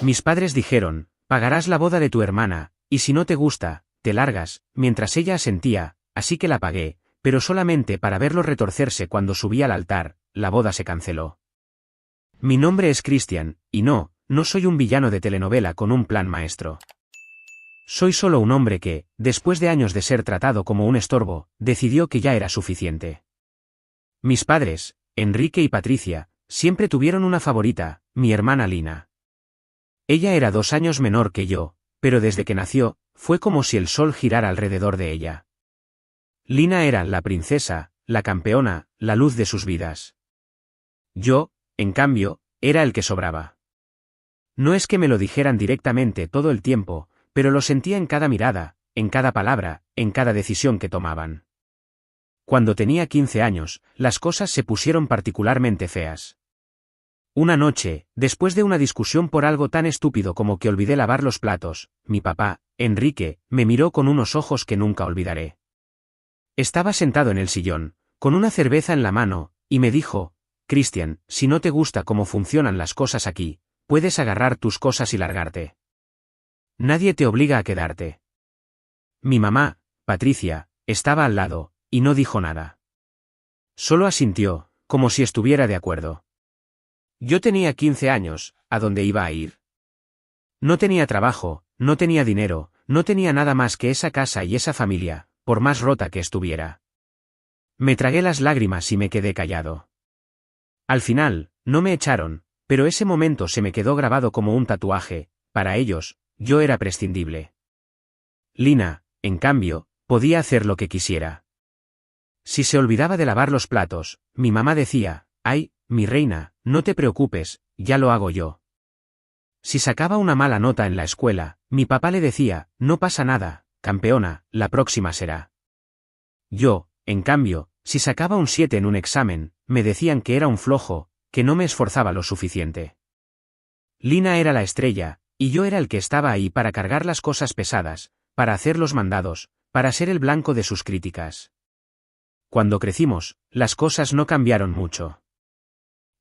Mis padres dijeron, pagarás la boda de tu hermana, y si no te gusta, te largas, mientras ella asentía, así que la pagué, pero solamente para verlo retorcerse cuando subí al altar. La boda se canceló. Mi nombre es Christian, y no soy un villano de telenovela con un plan maestro. Soy solo un hombre que, después de años de ser tratado como un estorbo, decidió que ya era suficiente. Mis padres, Enrique y Patricia, siempre tuvieron una favorita, mi hermana Lina. Ella era 2 años menor que yo, pero desde que nació, fue como si el sol girara alrededor de ella. Lina era la princesa, la campeona, la luz de sus vidas. Yo, en cambio, era el que sobraba. No es que me lo dijeran directamente todo el tiempo, pero lo sentía en cada mirada, en cada palabra, en cada decisión que tomaban. Cuando tenía 15 años, las cosas se pusieron particularmente feas. Una noche, después de una discusión por algo tan estúpido como que olvidé lavar los platos, mi papá, Enrique, me miró con unos ojos que nunca olvidaré. Estaba sentado en el sillón, con una cerveza en la mano, y me dijo, Christian, si no te gusta cómo funcionan las cosas aquí, puedes agarrar tus cosas y largarte. Nadie te obliga a quedarte. Mi mamá, Patricia, estaba al lado, y no dijo nada. Solo asintió, como si estuviera de acuerdo. Yo tenía 15 años, ¿a dónde iba a ir? No tenía trabajo, no tenía dinero, no tenía nada más que esa casa y esa familia, por más rota que estuviera. Me tragué las lágrimas y me quedé callado. Al final, no me echaron, pero ese momento se me quedó grabado como un tatuaje. Para ellos, yo era prescindible. Lina, en cambio, podía hacer lo que quisiera. Si se olvidaba de lavar los platos, mi mamá decía, ay, mi reina, no te preocupes, ya lo hago yo. Si sacaba una mala nota en la escuela, mi papá le decía, no pasa nada, campeona, la próxima será. Yo, en cambio, si sacaba un 7 en un examen, me decían que era un flojo, que no me esforzaba lo suficiente. Lina era la estrella, y yo era el que estaba ahí para cargar las cosas pesadas, para hacer los mandados, para ser el blanco de sus críticas. Cuando crecimos, las cosas no cambiaron mucho.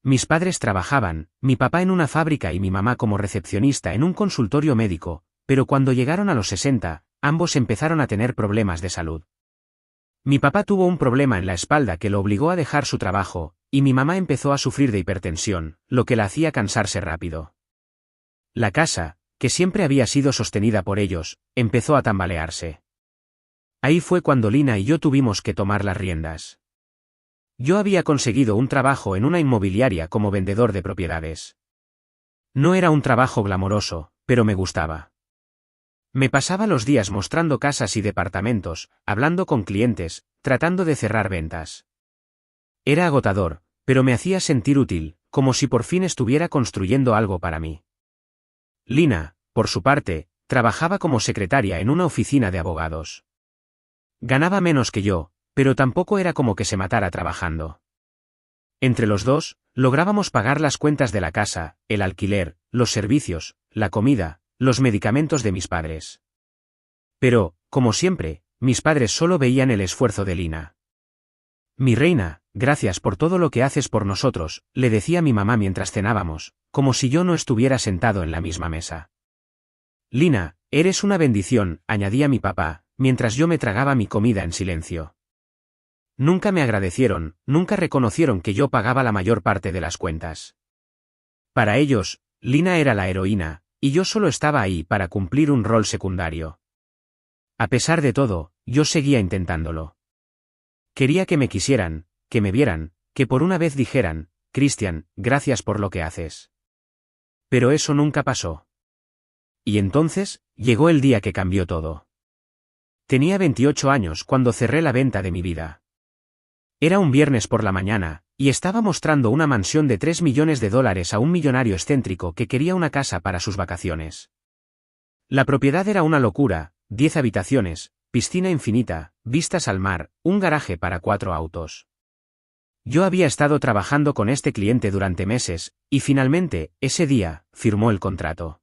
Mis padres trabajaban, mi papá en una fábrica y mi mamá como recepcionista en un consultorio médico, pero cuando llegaron a los 60, ambos empezaron a tener problemas de salud. Mi papá tuvo un problema en la espalda que lo obligó a dejar su trabajo, y mi mamá empezó a sufrir de hipertensión, lo que la hacía cansarse rápido. La casa, que siempre había sido sostenida por ellos, empezó a tambalearse. Ahí fue cuando Lina y yo tuvimos que tomar las riendas. Yo había conseguido un trabajo en una inmobiliaria como vendedor de propiedades. No era un trabajo glamoroso, pero me gustaba. Me pasaba los días mostrando casas y departamentos, hablando con clientes, tratando de cerrar ventas. Era agotador, pero me hacía sentir útil, como si por fin estuviera construyendo algo para mí. Lina, por su parte, trabajaba como secretaria en una oficina de abogados. Ganaba menos que yo, pero tampoco era como que se matara trabajando. Entre los dos, lográbamos pagar las cuentas de la casa, el alquiler, los servicios, la comida, los medicamentos de mis padres. Pero, como siempre, mis padres solo veían el esfuerzo de Lina. Mi reina, gracias por todo lo que haces por nosotros, le decía mi mamá mientras cenábamos, como si yo no estuviera sentado en la misma mesa. Lina, eres una bendición, añadía mi papá, mientras yo me tragaba mi comida en silencio. Nunca me agradecieron, nunca reconocieron que yo pagaba la mayor parte de las cuentas. Para ellos, Lina era la heroína, y yo solo estaba ahí para cumplir un rol secundario. A pesar de todo, yo seguía intentándolo. Quería que me quisieran, que me vieran, que por una vez dijeran, Christian, gracias por lo que haces. Pero eso nunca pasó. Y entonces, llegó el día que cambió todo. Tenía 28 años cuando cerré la venta de mi vida. Era un viernes por la mañana, y estaba mostrando una mansión de $3 millones a un millonario excéntrico que quería una casa para sus vacaciones. La propiedad era una locura, 10 habitaciones, piscina infinita, vistas al mar, un garaje para 4 autos. Yo había estado trabajando con este cliente durante meses, y finalmente, ese día, firmó el contrato.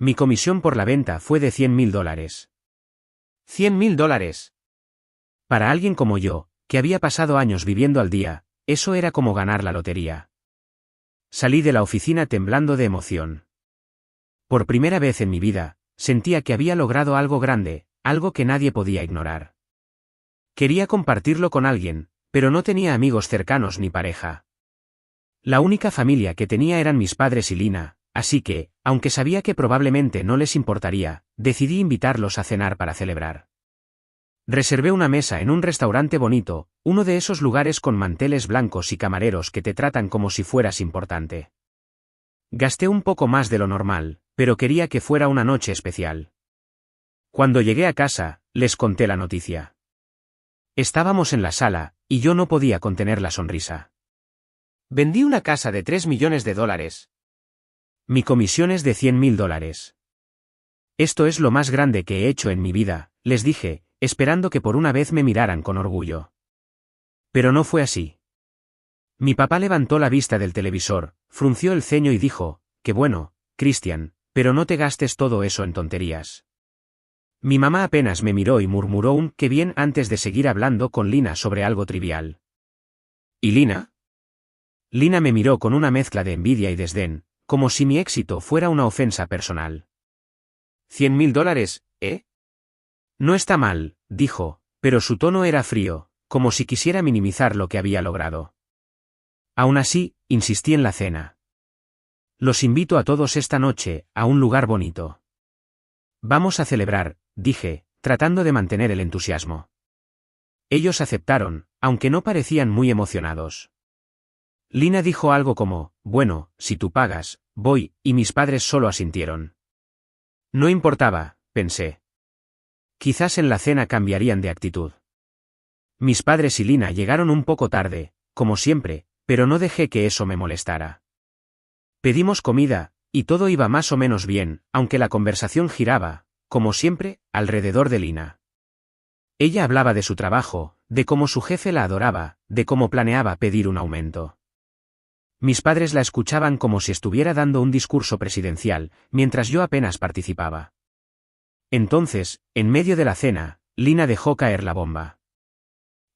Mi comisión por la venta fue de $100.000. $100.000. Para alguien como yo, que había pasado años viviendo al día, eso era como ganar la lotería. Salí de la oficina temblando de emoción. Por primera vez en mi vida, sentía que había logrado algo grande, algo que nadie podía ignorar. Quería compartirlo con alguien, pero no tenía amigos cercanos ni pareja. La única familia que tenía eran mis padres y Lina, así que, aunque sabía que probablemente no les importaría, decidí invitarlos a cenar para celebrar. Reservé una mesa en un restaurante bonito, uno de esos lugares con manteles blancos y camareros que te tratan como si fueras importante. Gasté un poco más de lo normal, pero quería que fuera una noche especial. Cuando llegué a casa, les conté la noticia. Estábamos en la sala, y yo no podía contener la sonrisa. Vendí una casa de $3 millones. Mi comisión es de $100.000. Esto es lo más grande que he hecho en mi vida, les dije, esperando que por una vez me miraran con orgullo. Pero no fue así. Mi papá levantó la vista del televisor, frunció el ceño y dijo, «Qué bueno, Christian, pero no te gastes todo eso en tonterías». Mi mamá apenas me miró y murmuró un «qué bien» antes de seguir hablando con Lina sobre algo trivial. ¿Y Lina? Lina me miró con una mezcla de envidia y desdén, como si mi éxito fuera una ofensa personal. $100.000, ¿eh? No está mal, dijo, pero su tono era frío, como si quisiera minimizar lo que había logrado. Aún así, insistí en la cena. Los invito a todos esta noche, a un lugar bonito. Vamos a celebrar, dije, tratando de mantener el entusiasmo. Ellos aceptaron, aunque no parecían muy emocionados. Lina dijo algo como, «Bueno, si tú pagas, voy», y mis padres solo asintieron. No importaba, pensé. Quizás en la cena cambiarían de actitud. Mis padres y Lina llegaron un poco tarde, como siempre, pero no dejé que eso me molestara. Pedimos comida, y todo iba más o menos bien, aunque la conversación giraba, como siempre, alrededor de Lina. Ella hablaba de su trabajo, de cómo su jefe la adoraba, de cómo planeaba pedir un aumento. Mis padres la escuchaban como si estuviera dando un discurso presidencial, mientras yo apenas participaba. Entonces, en medio de la cena, Lina dejó caer la bomba.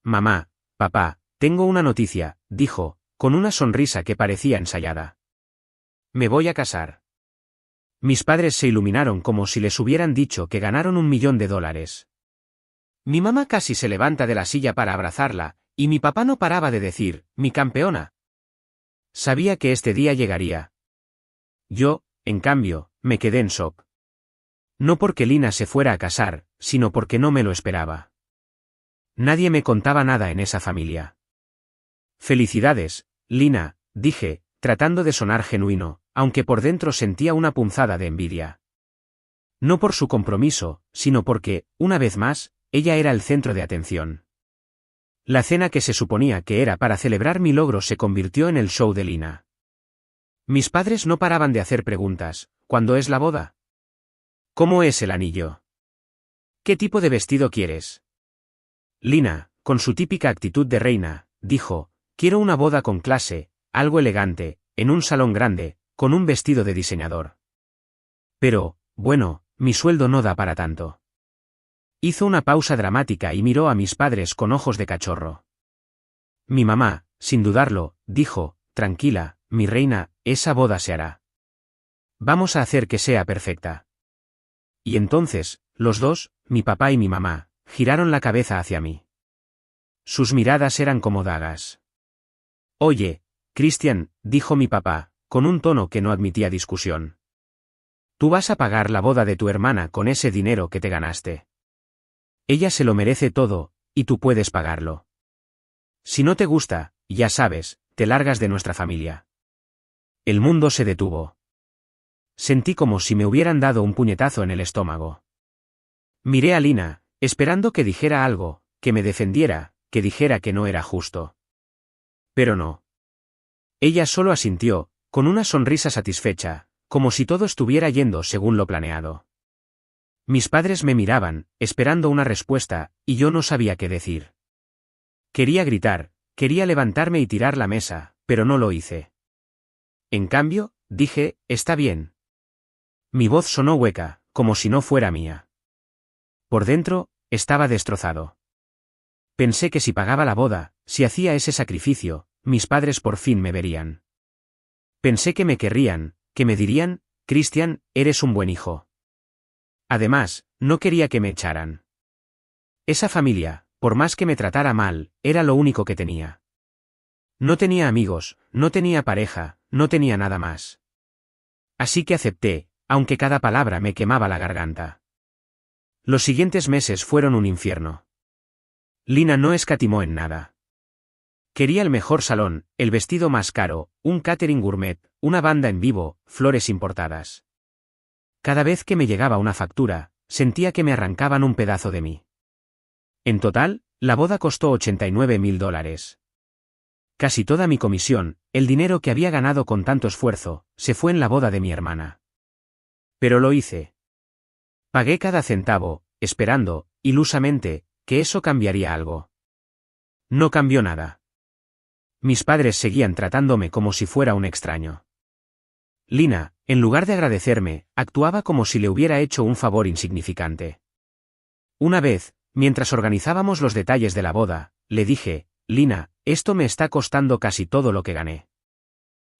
«Mamá, papá, tengo una noticia», dijo, con una sonrisa que parecía ensayada. «Me voy a casar». Mis padres se iluminaron como si les hubieran dicho que ganaron $1 millón. Mi mamá casi se levanta de la silla para abrazarla, y mi papá no paraba de decir, «Mi campeona». Sabía que este día llegaría. Yo, en cambio, me quedé en shock. No porque Lina se fuera a casar, sino porque no me lo esperaba. Nadie me contaba nada en esa familia. «Felicidades, Lina», dije, tratando de sonar genuino, aunque por dentro sentía una punzada de envidia. No por su compromiso, sino porque, una vez más, ella era el centro de atención. La cena que se suponía que era para celebrar mi logro se convirtió en el show de Lina. Mis padres no paraban de hacer preguntas. ¿Cuándo es la boda? ¿Cómo es el anillo? ¿Qué tipo de vestido quieres? Lina, con su típica actitud de reina, dijo, «Quiero una boda con clase, algo elegante, en un salón grande, con un vestido de diseñador». Pero, bueno, mi sueldo no da para tanto. Hizo una pausa dramática y miró a mis padres con ojos de cachorro. Mi mamá, sin dudarlo, dijo, «Tranquila, mi reina, esa boda se hará. Vamos a hacer que sea perfecta». Y entonces, los dos, mi papá y mi mamá, giraron la cabeza hacia mí. Sus miradas eran como dagas. «Oye, Christian», dijo mi papá, con un tono que no admitía discusión. «Tú vas a pagar la boda de tu hermana con ese dinero que te ganaste. Ella se lo merece todo, y tú puedes pagarlo. Si no te gusta, ya sabes, te largas de nuestra familia». El mundo se detuvo. Sentí como si me hubieran dado un puñetazo en el estómago. Miré a Lina, esperando que dijera algo, que me defendiera, que dijera que no era justo. Pero no. Ella solo asintió, con una sonrisa satisfecha, como si todo estuviera yendo según lo planeado. Mis padres me miraban, esperando una respuesta, y yo no sabía qué decir. Quería gritar, quería levantarme y tirar la mesa, pero no lo hice. En cambio, dije, «Está bien». Mi voz sonó hueca, como si no fuera mía. Por dentro, estaba destrozado. Pensé que si pagaba la boda, si hacía ese sacrificio, mis padres por fin me verían. Pensé que me querrían, que me dirían, Christian, eres un buen hijo. Además, no quería que me echaran. Esa familia, por más que me tratara mal, era lo único que tenía. No tenía amigos, no tenía pareja, no tenía nada más. Así que acepté, aunque cada palabra me quemaba la garganta. Los siguientes meses fueron un infierno. Lina no escatimó en nada. Quería el mejor salón, el vestido más caro, un catering gourmet, una banda en vivo, flores importadas. Cada vez que me llegaba una factura, sentía que me arrancaban un pedazo de mí. En total, la boda costó $89.000. Casi toda mi comisión, el dinero que había ganado con tanto esfuerzo, se fue en la boda de mi hermana. Pero lo hice. Pagué cada centavo, esperando, ilusamente, que eso cambiaría algo. No cambió nada. Mis padres seguían tratándome como si fuera un extraño. Lina, en lugar de agradecerme, actuaba como si le hubiera hecho un favor insignificante. Una vez, mientras organizábamos los detalles de la boda, le dije, Lina, esto me está costando casi todo lo que gané.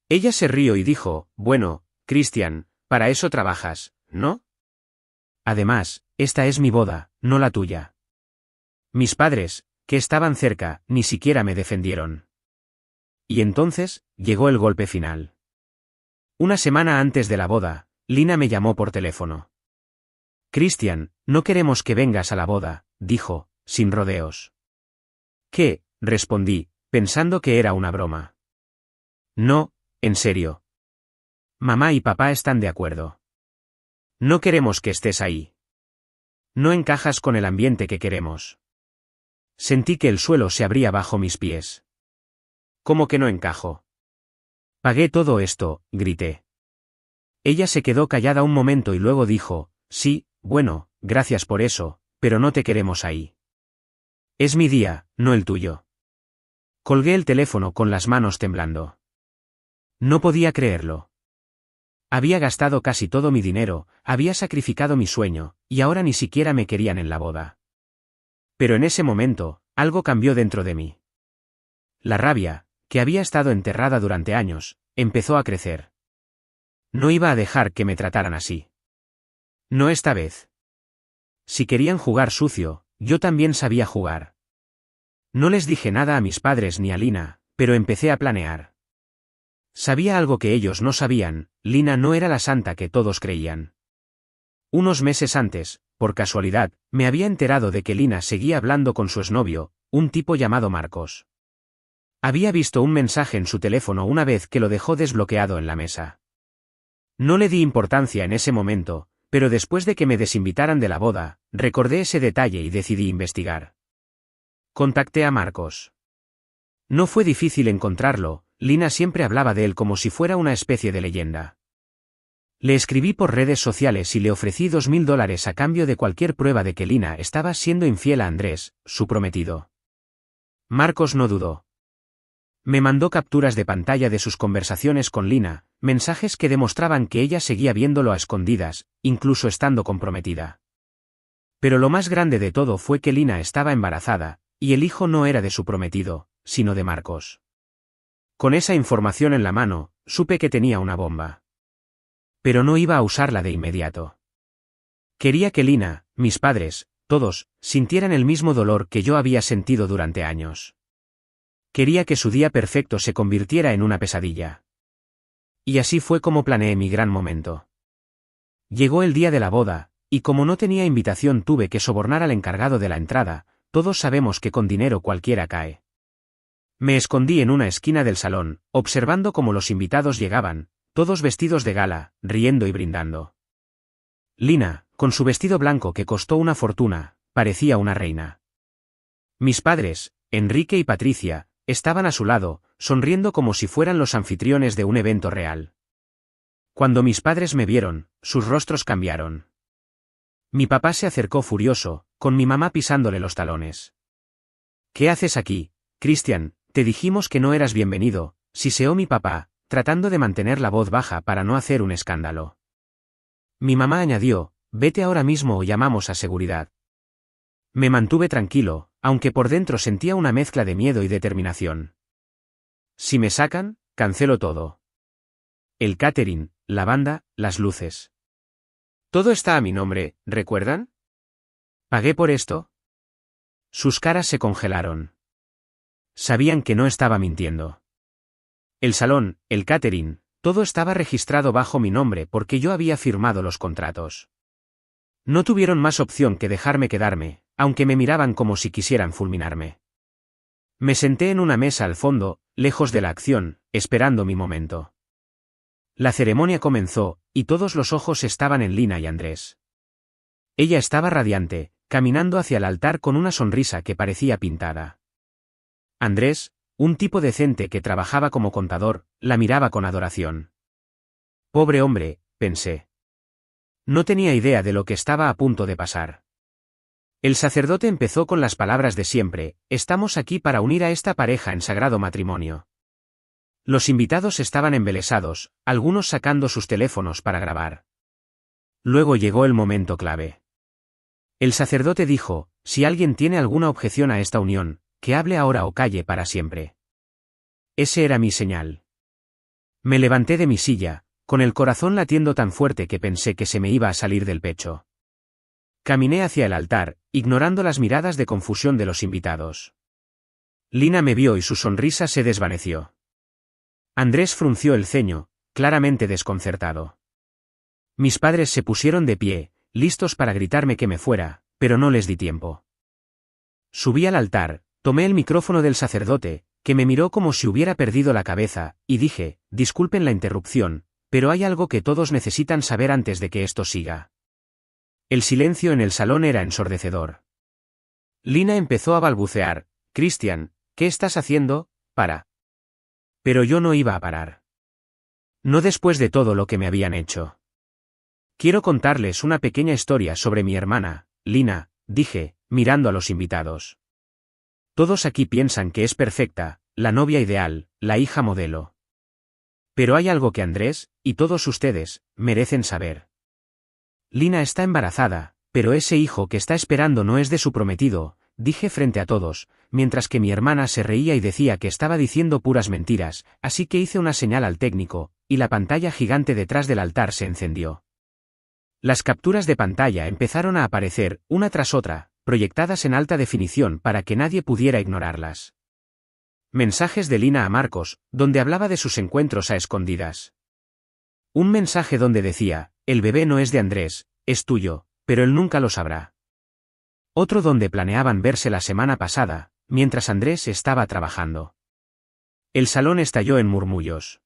Ella se rió y dijo, bueno, Christian, para eso trabajas, ¿no? Además, esta es mi boda, no la tuya. Mis padres, que estaban cerca, ni siquiera me defendieron. Y entonces, llegó el golpe final. Una semana antes de la boda, Lina me llamó por teléfono. Christian, no queremos que vengas a la boda, dijo, sin rodeos. ¿Qué? Respondí, pensando que era una broma. No, en serio. Mamá y papá están de acuerdo. No queremos que estés ahí. No encajas con el ambiente que queremos. Sentí que el suelo se abría bajo mis pies. ¿Cómo que no encajo? Pagué todo esto, grité. Ella se quedó callada un momento y luego dijo, sí, bueno, gracias por eso, pero no te queremos ahí. Es mi día, no el tuyo. Colgué el teléfono con las manos temblando. No podía creerlo. Había gastado casi todo mi dinero, había sacrificado mi sueño, y ahora ni siquiera me querían en la boda. Pero en ese momento, algo cambió dentro de mí. La rabia, que había estado enterrada durante años, empezó a crecer. No iba a dejar que me trataran así. No esta vez. Si querían jugar sucio, yo también sabía jugar. No les dije nada a mis padres ni a Lina, pero empecé a planear. Sabía algo que ellos no sabían, Lina no era la santa que todos creían. Unos meses antes, por casualidad, me había enterado de que Lina seguía hablando con su exnovio, un tipo llamado Marcos. Había visto un mensaje en su teléfono una vez que lo dejó desbloqueado en la mesa. No le di importancia en ese momento, pero después de que me desinvitaran de la boda, recordé ese detalle y decidí investigar. Contacté a Marcos. No fue difícil encontrarlo, Lina siempre hablaba de él como si fuera una especie de leyenda. Le escribí por redes sociales y le ofrecí $2.000 a cambio de cualquier prueba de que Lina estaba siendo infiel a Andrés, su prometido. Marcos no dudó. Me mandó capturas de pantalla de sus conversaciones con Lina, mensajes que demostraban que ella seguía viéndolo a escondidas, incluso estando comprometida. Pero lo más grande de todo fue que Lina estaba embarazada, y el hijo no era de su prometido, sino de Marcos. Con esa información en la mano, supe que tenía una bomba. Pero no iba a usarla de inmediato. Quería que Lina, mis padres, todos, sintieran el mismo dolor que yo había sentido durante años. Quería que su día perfecto se convirtiera en una pesadilla. Y así fue como planeé mi gran momento. Llegó el día de la boda, y como no tenía invitación tuve que sobornar al encargado de la entrada, todos sabemos que con dinero cualquiera cae. Me escondí en una esquina del salón, observando cómo los invitados llegaban, todos vestidos de gala, riendo y brindando. Lina, con su vestido blanco que costó una fortuna, parecía una reina. Mis padres, Enrique y Patricia, estaban a su lado, sonriendo como si fueran los anfitriones de un evento real. Cuando mis padres me vieron, sus rostros cambiaron. Mi papá se acercó furioso, con mi mamá pisándole los talones. ¿Qué haces aquí, Christian? Te dijimos que no eras bienvenido, siseó mi papá, tratando de mantener la voz baja para no hacer un escándalo. Mi mamá añadió, vete ahora mismo o llamamos a seguridad. Me mantuve tranquilo, aunque por dentro sentía una mezcla de miedo y determinación. Si me sacan, cancelo todo. El catering, la banda, las luces. Todo está a mi nombre, ¿recuerdan? ¿Pagué por esto? Sus caras se congelaron. Sabían que no estaba mintiendo. El salón, el catering, todo estaba registrado bajo mi nombre porque yo había firmado los contratos. No tuvieron más opción que dejarme quedarme, aunque me miraban como si quisieran fulminarme. Me senté en una mesa al fondo, lejos de la acción, esperando mi momento. La ceremonia comenzó, y todos los ojos estaban en Lina y Andrés. Ella estaba radiante, caminando hacia el altar con una sonrisa que parecía pintada. Andrés, un tipo decente que trabajaba como contador, la miraba con adoración. Pobre hombre, pensé. No tenía idea de lo que estaba a punto de pasar. El sacerdote empezó con las palabras de siempre: estamos aquí para unir a esta pareja en sagrado matrimonio. Los invitados estaban embelesados, algunos sacando sus teléfonos para grabar. Luego llegó el momento clave. El sacerdote dijo: si alguien tiene alguna objeción a esta unión, que hable ahora o calle para siempre. Ese era mi señal. Me levanté de mi silla, con el corazón latiendo tan fuerte que pensé que se me iba a salir del pecho. Caminé hacia el altar, ignorando las miradas de confusión de los invitados. Lina me vio y su sonrisa se desvaneció. Andrés frunció el ceño, claramente desconcertado. Mis padres se pusieron de pie, listos para gritarme que me fuera, pero no les di tiempo. Subí al altar, tomé el micrófono del sacerdote, que me miró como si hubiera perdido la cabeza, y dije: disculpen la interrupción, pero hay algo que todos necesitan saber antes de que esto siga. El silencio en el salón era ensordecedor. Lina empezó a balbucear: Christian, ¿qué estás haciendo? Para. Pero yo no iba a parar. No después de todo lo que me habían hecho. Quiero contarles una pequeña historia sobre mi hermana, Lina, dije, mirando a los invitados. Todos aquí piensan que es perfecta, la novia ideal, la hija modelo. Pero hay algo que Andrés, y todos ustedes, merecen saber. Lina está embarazada, pero ese hijo que está esperando no es de su prometido, dije frente a todos, mientras que mi hermana se reía y decía que estaba diciendo puras mentiras, así que hice una señal al técnico, y la pantalla gigante detrás del altar se encendió. Las capturas de pantalla empezaron a aparecer, una tras otra, proyectadas en alta definición para que nadie pudiera ignorarlas. Mensajes de Lina a Marcos, donde hablaba de sus encuentros a escondidas. Un mensaje donde decía: el bebé no es de Andrés, es tuyo, pero él nunca lo sabrá. Otro donde planeaban verse la semana pasada, mientras Andrés estaba trabajando. El salón estalló en murmullos.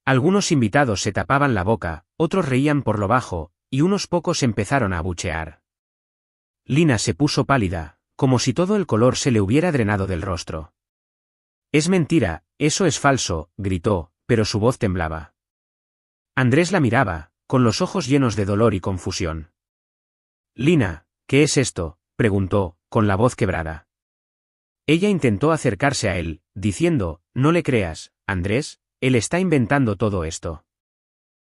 Algunos invitados se tapaban la boca, otros reían por lo bajo, y unos pocos empezaron a abuchear. Lina se puso pálida, como si todo el color se le hubiera drenado del rostro. Es mentira, eso es falso, gritó, pero su voz temblaba. Andrés la miraba, con los ojos llenos de dolor y confusión. Lina, ¿qué es esto?, preguntó, con la voz quebrada. Ella intentó acercarse a él, diciendo: no le creas, Andrés, él está inventando todo esto.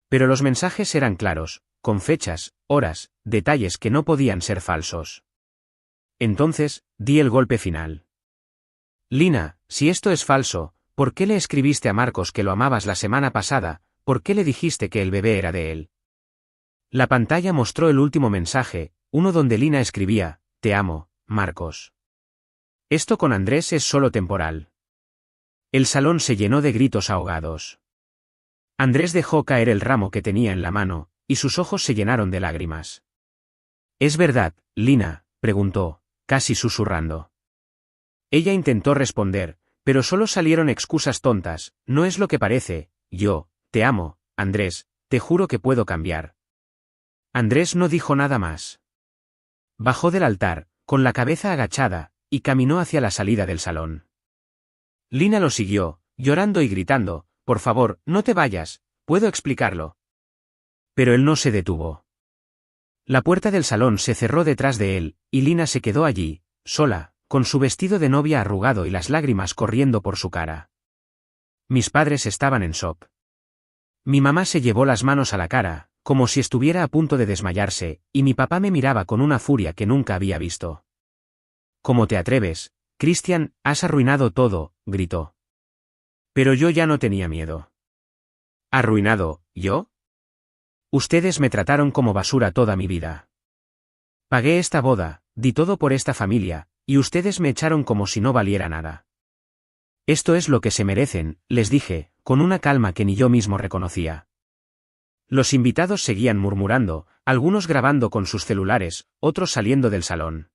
Pero los mensajes eran claros, con fechas, horas, detalles que no podían ser falsos. Entonces, di el golpe final. Lina, si esto es falso, ¿por qué le escribiste a Marcos que lo amabas la semana pasada? ¿Por qué le dijiste que el bebé era de él? La pantalla mostró el último mensaje, uno donde Lina escribía: te amo, Marcos. Esto con Andrés es solo temporal. El salón se llenó de gritos ahogados. Andrés dejó caer el ramo que tenía en la mano, y sus ojos se llenaron de lágrimas. ¿Es verdad, Lina?, preguntó, casi susurrando. Ella intentó responder, pero solo salieron excusas tontas: no es lo que parece, yo, te amo, Andrés, te juro que puedo cambiar. Andrés no dijo nada más. Bajó del altar, con la cabeza agachada, y caminó hacia la salida del salón. Lina lo siguió, llorando y gritando: por favor, no te vayas, puedo explicarlo. Pero él no se detuvo. La puerta del salón se cerró detrás de él, y Lina se quedó allí, sola, con su vestido de novia arrugado y las lágrimas corriendo por su cara. Mis padres estaban en shock. Mi mamá se llevó las manos a la cara, como si estuviera a punto de desmayarse, y mi papá me miraba con una furia que nunca había visto. ¿Cómo te atreves, Christian? Has arruinado todo, gritó. Pero yo ya no tenía miedo. ¿Arruinado, yo? Ustedes me trataron como basura toda mi vida. Pagué esta boda, di todo por esta familia, y ustedes me echaron como si no valiera nada. Esto es lo que se merecen, les dije, con una calma que ni yo mismo reconocía. Los invitados seguían murmurando, algunos grabando con sus celulares, otros saliendo del salón.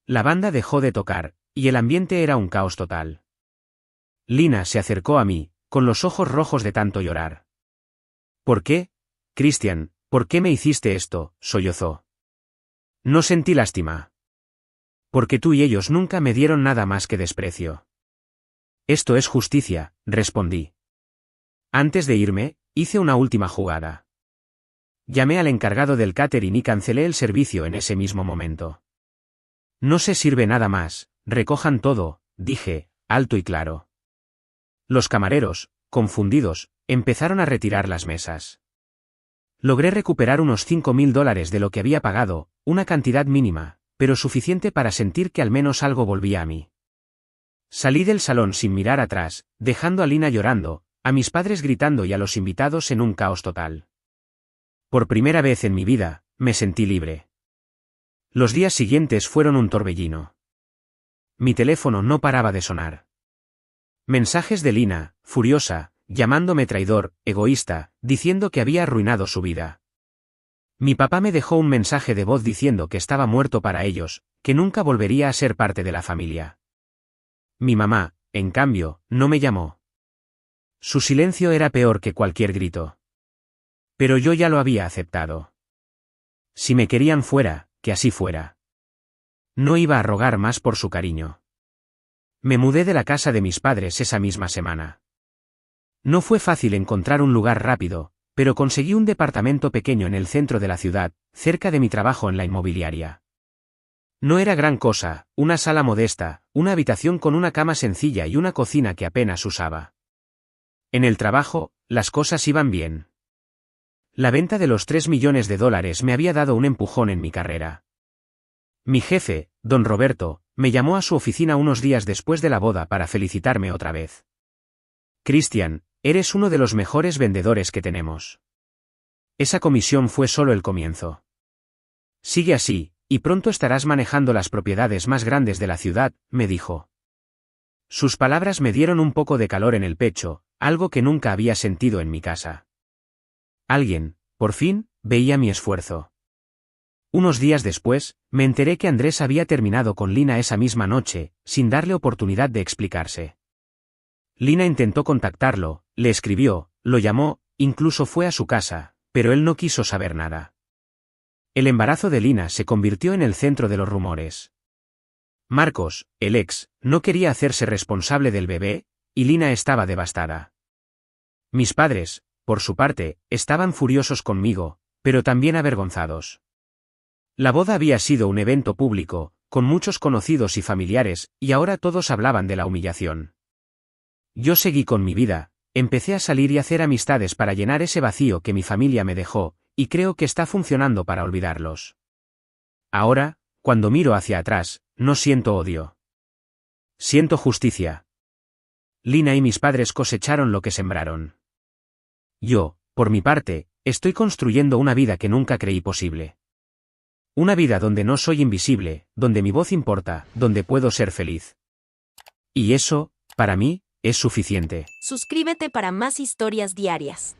La banda dejó de tocar, y el ambiente era un caos total. Lina se acercó a mí, con los ojos rojos de tanto llorar. ¿Por qué? Christian, ¿por qué me hiciste esto?, sollozó. No sentí lástima. Porque tú y ellos nunca me dieron nada más que desprecio. Esto es justicia, respondí. Antes de irme, hice una última jugada. Llamé al encargado del catering y cancelé el servicio en ese mismo momento. No se sirve nada más, recojan todo, dije, alto y claro. Los camareros, confundidos, empezaron a retirar las mesas. Logré recuperar unos $5.000 de lo que había pagado, una cantidad mínima, pero suficiente para sentir que al menos algo volvía a mí. Salí del salón sin mirar atrás, dejando a Lina llorando, a mis padres gritando y a los invitados en un caos total. Por primera vez en mi vida, me sentí libre. Los días siguientes fueron un torbellino. Mi teléfono no paraba de sonar. Mensajes de Lina, furiosa, llamándome traidor, egoísta, diciendo que había arruinado su vida. Mi papá me dejó un mensaje de voz diciendo que estaba muerto para ellos, que nunca volvería a ser parte de la familia. Mi mamá, en cambio, no me llamó. Su silencio era peor que cualquier grito. Pero yo ya lo había aceptado. Si me querían fuera, que así fuera. No iba a rogar más por su cariño. Me mudé de la casa de mis padres esa misma semana. No fue fácil encontrar un lugar rápido, pero conseguí un departamento pequeño en el centro de la ciudad, cerca de mi trabajo en la inmobiliaria. No era gran cosa, una sala modesta, una habitación con una cama sencilla y una cocina que apenas usaba. En el trabajo, las cosas iban bien. La venta de los $3 millones me había dado un empujón en mi carrera. Mi jefe, don Roberto, me llamó a su oficina unos días después de la boda para felicitarme otra vez. Christian, eres uno de los mejores vendedores que tenemos. Esa comisión fue solo el comienzo. Sigue así, y pronto estarás manejando las propiedades más grandes de la ciudad, me dijo. Sus palabras me dieron un poco de calor en el pecho, algo que nunca había sentido en mi casa. Alguien, por fin, veía mi esfuerzo. Unos días después, me enteré que Andrés había terminado con Lina esa misma noche, sin darle oportunidad de explicarse. Lina intentó contactarlo, le escribió, lo llamó, incluso fue a su casa, pero él no quiso saber nada. El embarazo de Lina se convirtió en el centro de los rumores. Marcos, el ex, no quería hacerse responsable del bebé, y Lina estaba devastada. Mis padres, por su parte, estaban furiosos conmigo, pero también avergonzados. La boda había sido un evento público, con muchos conocidos y familiares, y ahora todos hablaban de la humillación. Yo seguí con mi vida, empecé a salir y hacer amistades para llenar ese vacío que mi familia me dejó, y creo que está funcionando para olvidarlos. Ahora, cuando miro hacia atrás, no siento odio. Siento justicia. Lina y mis padres cosecharon lo que sembraron. Yo, por mi parte, estoy construyendo una vida que nunca creí posible. Una vida donde no soy invisible, donde mi voz importa, donde puedo ser feliz. Y eso, para mí, es suficiente. Suscríbete para más historias diarias.